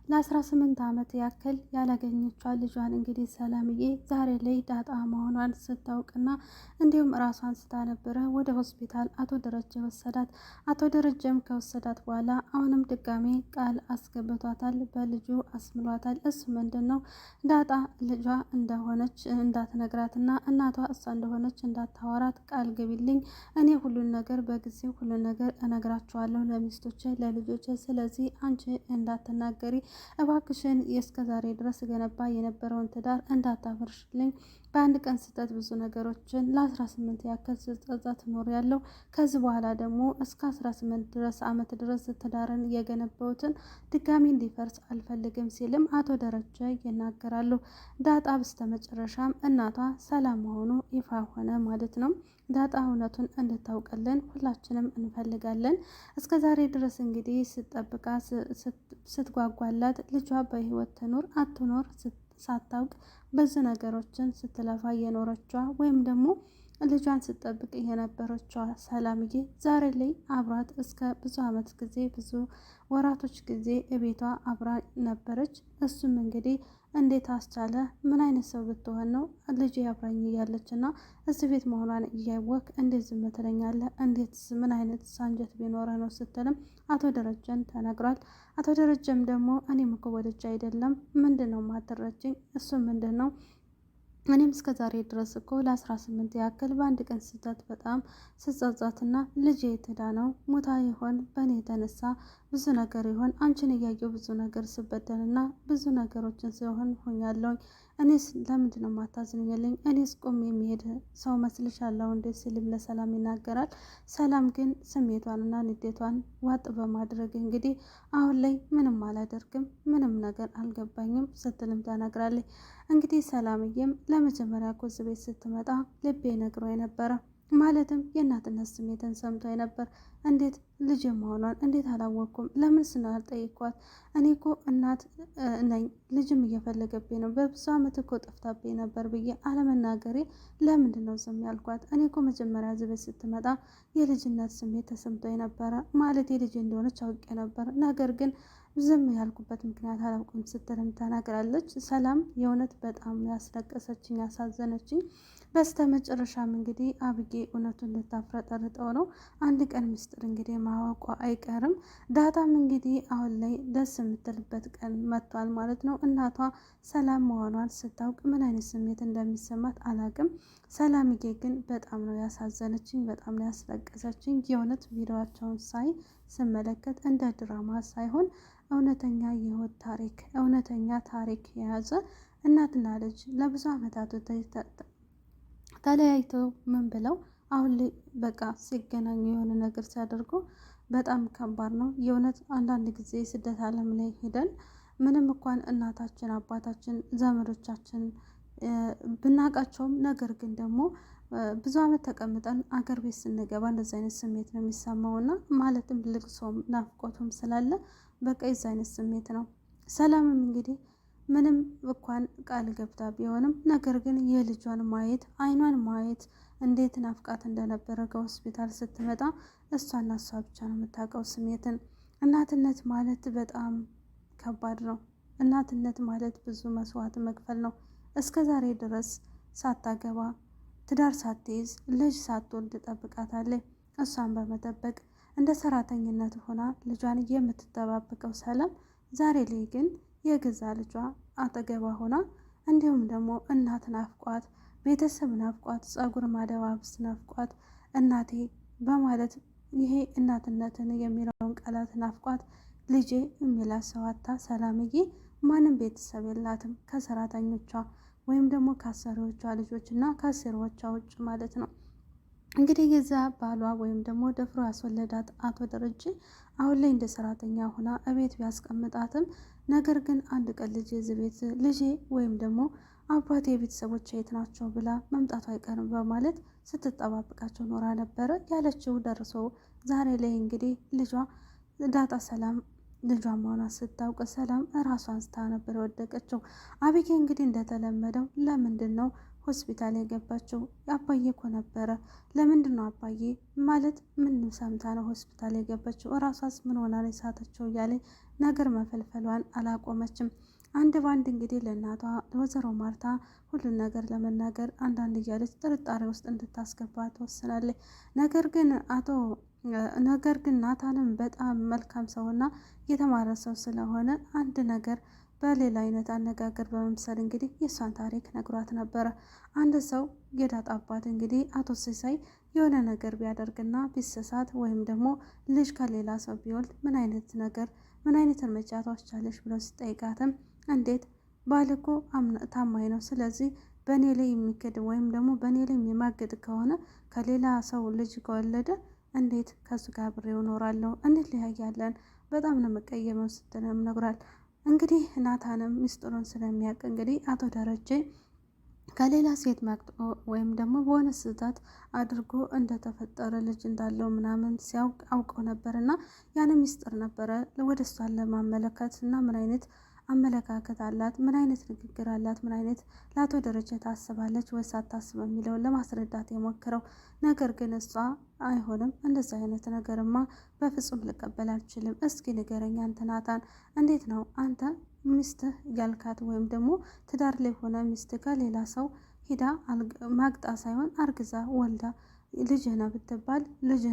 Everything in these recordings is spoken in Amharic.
ለ18 ዓመት ያክል ያላገኘቿን ልጇን እንግዲህ ሰላምዬ ዛሬ ላይ ዳጣ መሆኗን ስታውቅና እንዲሁም ራሷን ስታነበረ ወደ ሆስፒታል አቶ ደረጀ ወሰዳት። አቶ ደረጀም ከወሰዳት በኋላ አሁንም ድጋሜ ቃል አስገብቷታል፣ በልጁ አስምሏታል። እሱ ምንድን ነው ዳጣ ልጇ እንደሆነች እንዳትነግራትና እናቷ እሷ እንደሆነች እንዳታወራት ቃል ግቢልኝ፣ እኔ ሁሉን ነገር በጊዜው ሁሉን ነገር እነግራቸዋለሁ ለሚስቶቼ ለልጆቼ፣ ስለዚህ አንቺ እንዳትናገሪ እባክሽን የእስከዛሬ ድረስ ገነባ የነበረውን ትዳር እንዳታፈርሽልኝ፣ በአንድ ቀን ስህተት ብዙ ነገሮችን ለ18 ያክል ስጸጸት ኖር ያለው ከዚህ በኋላ ደግሞ እስከ 18 ድረስ ዓመት ድረስ ትዳርን የገነባውትን ድጋሚ እንዲፈርስ አልፈልግም ሲልም አቶ ደረጀ ይናገራሉ። ዳጣ በስተመጨረሻም እናቷ ሰላም መሆኑ ይፋ ሆነ ማለት ነው። ዳጣ እውነቱን እንድታውቅልን ሁላችንም እንፈልጋለን። እስከ ዛሬ ድረስ እንግዲህ ስትጠብቃ ስትጓጓላት ልጇ በህይወት ትኑር አትኖር ሳታውቅ ብዙ ነገሮችን ስትለፋ የኖረቿ ወይም ደግሞ ልጇን ስትጠብቅ የነበረችዋ ሰላምዬ ዛሬ ላይ አብራት እስከ ብዙ ዓመት ጊዜ ብዙ ወራቶች ጊዜ እቤቷ አብራ ነበረች። እሱም እንግዲህ እንዴት አስቻለ? ምን አይነት ሰው ብትሆን ነው ልጅ አብራኝ እያለች እና እዚህ ቤት መሆኗን እያወቅ እንዴት ዝም ትለኛለህ? እንዴት ምን አይነት ሳንጀት ቢኖረ ነው ስትልም አቶ ደረጀን ተነግሯል። አቶ ደረጀም ደግሞ እኔም እኮ ወደጅ አይደለም ምንድን ነው ማትረጅኝ? እሱ ምንድን ነው እኔም እስከ ዛሬ ድረስ እኮ ለ18 ያክል በአንድ ቀን ስህተት በጣም ስጸጸትና ልጄ የትዳ ነው ሞታ ይሆን በእኔ የተነሳ ብዙ ነገር ይሆን አንቺን እያየው ብዙ ነገር ስበደልና ብዙ ነገሮችን ሲሆን ሆኛለሁኝ። እኔስ ለምንድን ነው የማታዝንልኝ? እኔስ ቆም የሚሄድ ሰው መስልሻለሁ እንዴ? ሲልም ለሰላም ይናገራል። ሰላም ግን ስሜቷንና ንዴቷን ዋጥ በማድረግ እንግዲህ አሁን ላይ ምንም አላደርግም፣ ምንም ነገር አልገባኝም ስትልም ተናግራለች። እንግዲህ ሰላምዬም ለመጀመሪያ እኮ እዚህ ቤት ስትመጣ ልቤ ነግሮ የነበረ ማለትም የእናትነት ስሜትን ሰምቶ ነበር። እንዴት ልጅ መሆኗን እንዴት አላወቅኩም? ለምን ስናልጠይኳት እኔ እኮ እናት ነኝ ልጅም እየፈለገብኝ ነው፣ በብዙ ዓመት እኮ ጠፍታብኝ ነበር ብዬ አለመናገሬ ለምንድን ነው ዝም ያልኳት? እኔ እኮ መጀመሪያ እዚህ ቤት ስትመጣ የልጅነት ስሜት ተሰምቶ ነበረ፣ ማለት የልጅ እንደሆነች አውቄ ነበር፣ ነገር ግን ዝም ያልኩበት ምክንያት አላውቅም ስትልም ተናግራለች። ሰላም የእውነት በጣም ያስለቀሰችኝ ያሳዘነችኝ። በስተ መጨረሻም እንግዲህ አብጌ እውነቱን ልታፍረጠርጠው ነው። አንድ ቀን ምስጢር እንግዲህ ማወቋ አይቀርም። ዳጣም እንግዲህ አሁን ላይ ደስ የምትልበት ቀን መጥቷል ማለት ነው። እናቷ ሰላም መሆኗን ስታውቅ ምን አይነት ስሜት እንደሚሰማት አላቅም። ሰላምዬ ግን በጣም ነው ያሳዘነችኝ፣ በጣም ነው ያስለቀሰችኝ። የእውነት ቪዲዮዋቸውን ሳይ ስመለከት እንደ ድራማ ሳይሆን እውነተኛ የህይወት ታሪክ እውነተኛ ታሪክ የያዘ እናትና ልጅ ለብዙ ዓመታት ተለያይተው ምን ብለው አሁን ላይ በቃ ሲገናኙ የሆነ ነገር ሲያደርጉ በጣም ከባድ ነው የእውነት። አንዳንድ ጊዜ ስደት ዓለም ላይ ሄደን ምንም እንኳን እናታችን አባታችን ዘመዶቻችን ብናቃቸውም ነገር ግን ደግሞ ብዙ ዓመት ተቀምጠን አገር ቤት ስንገባ እንደዚህ አይነት ስሜት ነው የሚሰማውና ማለትም ልቅሶም ናፍቆቱም ስላለ በቃ የዛ አይነት ስሜት ነው። ሰላምም እንግዲህ ምንም እንኳን ቃል ገብታ ቢሆንም ነገር ግን የልጇን ማየት አይኗን ማየት እንዴት ናፍቃት እንደነበረ ከሆስፒታል ስትመጣ እሷና እሷ ብቻ ነው የምታውቀው ስሜትን። እናትነት ማለት በጣም ከባድ ነው። እናትነት ማለት ብዙ መስዋዕት መክፈል ነው። እስከ ዛሬ ድረስ ሳታገባ ትዳር ሳትይዝ ልጅ ሳትወልድ ጠብቃታለች። እሷን በመጠበቅ እንደ ሰራተኝነት ሆና ልጇን የምትጠባበቀው ሰላም ዛሬ ላይ ግን የገዛ ልጇ አጠገቧ ሆና እንዲሁም ደግሞ እናት ናፍቋት፣ ቤተሰብ ናፍቋት፣ ጸጉር ማደባበስ ናፍቋት፣ እናቴ በማለት ይሄ እናትነትን የሚለውን ቃላት ናፍቋት ልጄ የሚላት ሰው አታ ሰላምዬ ማንም ቤተሰብ የላትም ከሰራተኞቿ ወይም ደግሞ ከአሰሪዎቿ ልጆች እና ከአሰሪዎቿ ውጭ ማለት ነው። እንግዲህ የዛ ባሏ ወይም ደግሞ ደፍሮ ያስወለዳት አቶ ደረጀ አሁን ላይ እንደ ሰራተኛ ሆና እቤት ቢያስቀምጣትም ነገር ግን አንድ ቀን ልጄ እዚህ ቤት ልጄ ወይም ደግሞ አባቴ ቤተሰቦች የት ናቸው ብላ መምጣቱ አይቀርም በማለት ስትጠባበቃቸው ኖራ ነበረ። ያለችው ደርሶ ዛሬ ላይ እንግዲህ ልጇ ዳጣ ሰላም ልጇ መሆኗን ስታውቅ ሰላም ራሷን ስታ ነበር የወደቀችው። አቢጌ እንግዲህ እንደተለመደው ለምንድን ነው ሆስፒታል የገባችው? አባዬ እኮ ነበረ። ለምንድን ነው አባዬ ማለት ምን ሰምታ ነው ሆስፒታል የገባችው? እራሷስ ምን ሆና ነው የሳተችው? እያለ ነገር መፈልፈሏን አላቆመችም። አንድ ባንድ እንግዲህ ለእናቷ ወይዘሮ ማርታ ሁሉን ነገር ለመናገር አንዳንድ እያለች ጥርጣሬ ውስጥ እንድታስገባ ትወስናለች። ነገር ግን ናታንም በጣም መልካም ሰውና የተማረ ሰው ስለሆነ አንድ ነገር በሌላ አይነት አነጋገር በመምሰል እንግዲህ የእሷን ታሪክ ነግሯት ነበረ። አንድ ሰው የዳጣ አባት እንግዲህ አቶ ሲሳይ የሆነ ነገር ቢያደርግና ቢሰሳት ወይም ደግሞ ልጅ ከሌላ ሰው ቢወልድ ምን አይነት እርምጃ ትወስጃለሽ ብሎ ሲጠይቃትም እንዴት ባል እኮ ታማኝ ነው። ስለዚህ በእኔ ላይ የሚክድ ወይም ደግሞ በእኔ ላይ የሚማግጥ ከሆነ ከሌላ ሰው ልጅ ከወለደ እንዴት ከሱ ጋር አብሬው እኖራለሁ? እንለያያለን። በጣም ነው መቀየመው ስትልም ነግሯል። እንግዲህ ናታንም ሚስጥሩን ስለሚያውቅ እንግዲህ አቶ ደረጀ ከሌላ ሴት መቅጦ ወይም ደግሞ በሆነ ስህተት አድርጎ እንደተፈጠረ ልጅ እንዳለው ምናምን ሲያውቅ አውቀው ነበር እና ያን ሚስጥር ነበረ ወደ እሷን ለማመለከት እና ምን አይነት አመለካከት አላት፣ ምን አይነት ንግግር አላት፣ ምን አይነት ለአቶ ደረጀ ታስባለች ወይስ አታስብ የሚለውን ለማስረዳት የሞክረው። ነገር ግን እሷ አይሆንም፣ እንደዚ አይነት ነገርማ በፍጹም ልቀበል አልችልም። እስኪ ንገረኝ አንተ ናታን፣ እንዴት ነው አንተ ሚስትህ ያልካት ወይም ደግሞ ትዳር ላይ ሆነ ሚስትህ ጋር ሌላ ሰው ሂዳ ማግጣ ሳይሆን አርግዛ ወልዳ ልጅህ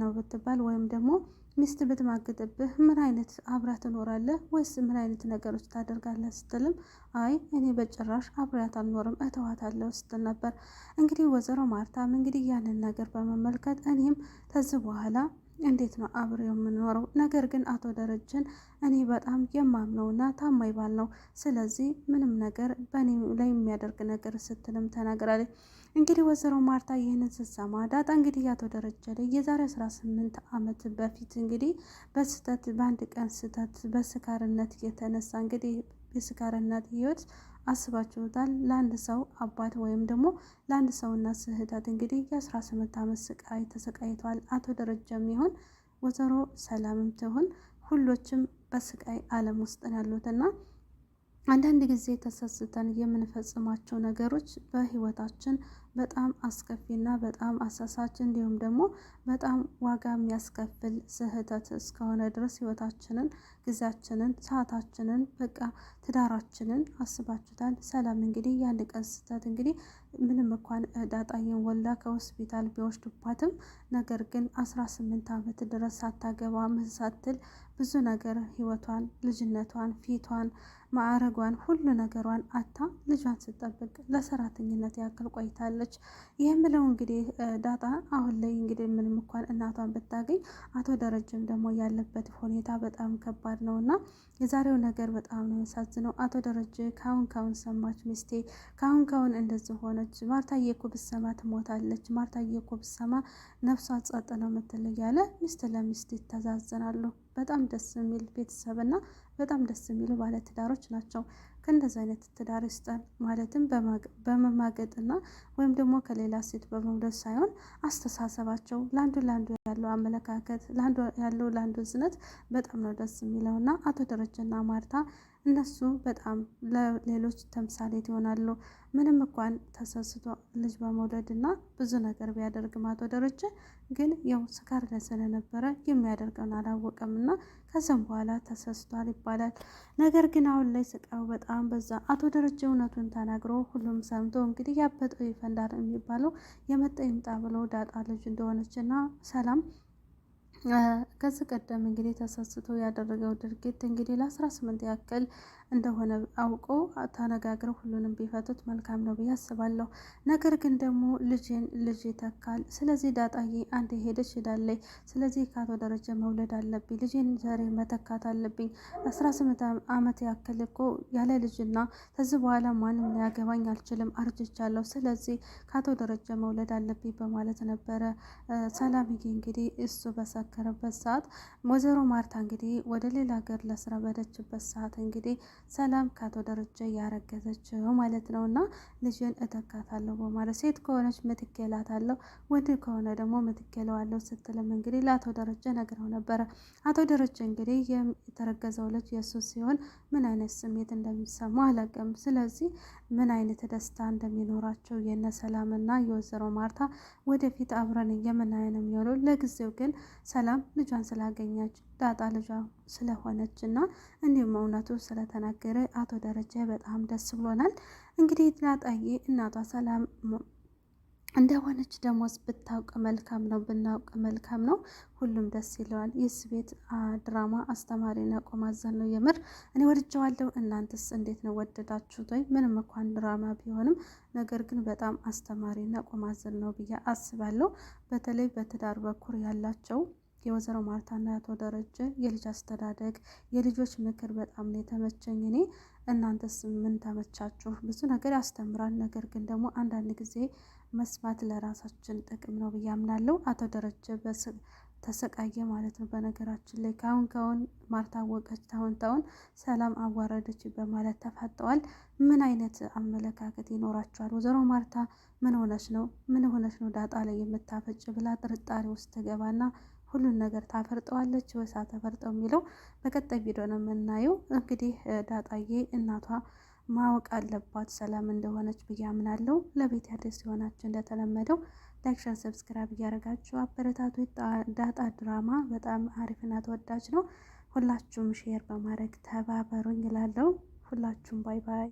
ነው ብትባል ወይም ደግሞ ሚስት ብትማግጥብህ ምን አይነት አብራት ትኖራለህ ወይስ ምን አይነት ነገሮች ታደርጋለህ? ስትልም አይ እኔ በጭራሽ አብራት አልኖርም እተዋታለሁ ስትል ነበር። እንግዲህ ወይዘሮ ማርታም እንግዲህ ያንን ነገር በመመልከት እኔም ከዚህ በኋላ እንዴት ነው አብሬው የምኖረው? ነገር ግን አቶ ደረጀን እኔ በጣም የማምነውና ታማኝ ባል ነው። ስለዚህ ምንም ነገር በእኔ ላይ የሚያደርግ ነገር ስትልም ተናግራለች። እንግዲህ ወይዘሮ ማርታ ይህንን ስትሰማ ዳጣ እንግዲህ የአቶ ደረጀ ላይ የዛሬ 18 ዓመት በፊት እንግዲህ በአንድ ቀን ስህተት በስካርነት የተነሳ እንግዲህ የስካርነት ህይወት አስባችሁታል። ለአንድ ሰው አባት ወይም ደግሞ ለአንድ ሰውና ስህተት እንግዲህ የ18 ዓመት ስቃይ ተሰቃይቷል። አቶ ደረጀም ይሁን ወይዘሮ ሰላምም ትሁን ሁሎችም በስቃይ ዓለም ውስጥ ነው ያሉትና አንዳንድ ጊዜ ተሰስተን የምንፈጽማቸው ነገሮች በህይወታችን በጣም አስከፊና በጣም አሳሳች እንዲሁም ደግሞ በጣም ዋጋ የሚያስከፍል ስህተት እስከሆነ ድረስ ህይወታችንን፣ ጊዜያችንን፣ ሰዓታችንን በቃ ትዳራችንን አስባችሁታል። ሰላም እንግዲህ የአንድ ቀን ስህተት እንግዲህ ምንም እንኳን ዳጣዬን ወልዳ ከሆስፒታል ቢወስዱባትም ነገር ግን 18 ዓመት ድረስ ሳታገባ ምን ሳትል ብዙ ነገር ህይወቷን፣ ልጅነቷን፣ ፊቷን፣ ማዕረጓን ሁሉ ነገሯን አታ ልጇን ስጠብቅ ለሰራተኝነት ያክል ቆይታለች። ይህም ብለው እንግዲህ ዳጣ አሁን ላይ እንግዲህ ምንም እንኳን እናቷን ብታገኝ አቶ ደረጀም ደግሞ ያለበት ሁኔታ በጣም ከባድ ነው እና የዛሬው ነገር በጣም ነው የሚያሳዝነው። አቶ ደረጀ ካሁን ሰማች ሚስቴ ካሁን እንደዚህ ሆነች፣ ማርታዬ እኮ ብትሰማ ትሞታለች፣ ማርታዬ እኮ ብትሰማ ነፍሷ ጸጥ ነው የምትል እያለ ሚስት ለሚስት ይተዛዘናሉ። በጣም ደስ የሚል ቤተሰብ እና በጣም ደስ የሚሉ ባለትዳሮች ናቸው። ከእንደዚህ አይነት ትዳር ይስጠን። ማለትም በመማገጥና ወይም ደግሞ ከሌላ ሴት በመውደድ ሳይሆን አስተሳሰባቸው ለአንዱ ያለው አመለካከት ያለው ለአንዱ ዝነት በጣም ነው ደስ የሚለውና አቶ ደረጀና ማርታ እነሱ በጣም ለሌሎች ተምሳሌት ይሆናሉ። ምንም እንኳን ተሰስቶ ልጅ በመውለድ እና ብዙ ነገር ቢያደርግም አቶ ደረጀ ግን ያው ስካር ላይ ስለነበረ የሚያደርገውን አላወቀም እና ከዚም በኋላ ተሰስቷል ይባላል። ነገር ግን አሁን ላይ ስቃዩ በጣም በዛ። አቶ ደረጀ እውነቱን ተናግሮ ሁሉም ሰምቶ እንግዲህ ያበጠው ይፈንዳል የሚባለው የመጣ ይምጣ ብሎ ዳጣ ልጅ እንደሆነች እና ሰላም ከዚህ ቀደም እንግዲህ ተሰስቶ ያደረገው ድርጊት እንግዲህ ለ18 ያክል እንደሆነ አውቆ ተነጋግረው ሁሉንም ቢፈቱት መልካም ነው ብዬ አስባለሁ። ነገር ግን ደግሞ ልጅ ይተካል። ስለዚህ ዳጣዬ አንድ ሄደች ሄዳለች። ስለዚህ ከአቶ ደረጀ መውለድ አለብኝ፣ ልጄን ዛሬ መተካት አለብኝ። 18 ዓመት ያክል እኮ ያለ ልጅና ከዚህ በኋላ ማንም ሊያገባኝ አልችልም፣ አርጅቻለሁ። ስለዚህ ከአቶ ደረጀ መውለድ አለብኝ በማለት ነበረ ሰላምዬ እንግዲህ እሱ በሰካ በተመካከረበት ሰዓት ወይዘሮ ማርታ እንግዲህ ወደ ሌላ ሀገር ለስራ በሄደችበት ሰዓት እንግዲህ ሰላም ከአቶ ደረጀ ያረገዘችው ማለት ነው። እና ልጅን እተካታለሁ በማለት ሴት ከሆነች ምትክ እላታለሁ፣ ወንድ ከሆነ ደግሞ ምትክ እለዋለሁ ስትልም እንግዲህ ለአቶ ደረጀ ነግረው ነበረ። አቶ ደረጀ እንግዲህ የተረገዘው ልጅ የእሱ ሲሆን ምን አይነት ስሜት እንደሚሰማው አላውቅም። ስለዚህ ምን አይነት ደስታ እንደሚኖራቸው የነ ሰላምና የወይዘሮ ማርታ ወደፊት አብረን የምናየው ነው የሚሆነው። ለጊዜው ግን ሰላም ልጇን ስላገኘች ዳጣ ልጇ ስለሆነች እና እንዲሁም እውነቱ ስለተናገረ አቶ ደረጀ በጣም ደስ ብሎናል። እንግዲህ ዳጣዬ እናቷ ሰላም እንደሆነች ደሞዝ ብታውቅ መልካም ነው፣ ብናውቅ መልካም ነው። ሁሉም ደስ ይለዋል። ይህ ቤት ድራማ አስተማሪና ቁም አዘል ነው። የምር እኔ ወድጀዋለሁ። እናንተስ እንዴት ነው? ወደዳችሁት ወይ? ምንም እንኳን ድራማ ቢሆንም ነገር ግን በጣም አስተማሪና ቁም አዘል ነው ብዬ አስባለሁ። በተለይ በትዳር በኩል ያላቸው የወይዘሮ ማርታና የአቶ ደረጀ የልጅ አስተዳደግ፣ የልጆች ምክር በጣም ነው የተመቸኝ እኔ። እናንተስ ምን ተመቻችሁ? ብዙ ነገር ያስተምራል። ነገር ግን ደግሞ አንዳንድ ጊዜ መስማት ለራሳችን ጥቅም ነው ብዬ አምናለሁ። አቶ ደረጀ ተሰቃየ ማለት ነው። በነገራችን ላይ ካሁን ማርታ አወቀች፣ ታሁን ሰላም አዋረደች በማለት ተፋጠዋል። ምን አይነት አመለካከት ይኖራቸዋል? ወይዘሮ ማርታ ምን ሆነች ነው ዳጣ ላይ የምታፈጭ ብላ ጥርጣሬ ውስጥ ትገባና ሁሉን ነገር ታፈርጠዋለች ወይስ አተፈርጠው የሚለው በቀጣይ ቪዲዮ ነው የምናየው። እንግዲህ ዳጣዬ እናቷ ማወቅ አለባት ሰላም እንደሆነች ብዬ አምናለሁ። ለቤት አዲስ ሲሆናችሁ እንደተለመደው ላይክ፣ ሸር፣ ሰብስክራይብ እያደረጋችሁ አበረታቱ። ዳጣ ድራማ በጣም አሪፍና ተወዳጅ ነው። ሁላችሁም ሼር በማድረግ ተባበሩኝ እላለሁ። ሁላችሁም ባይ ባይ።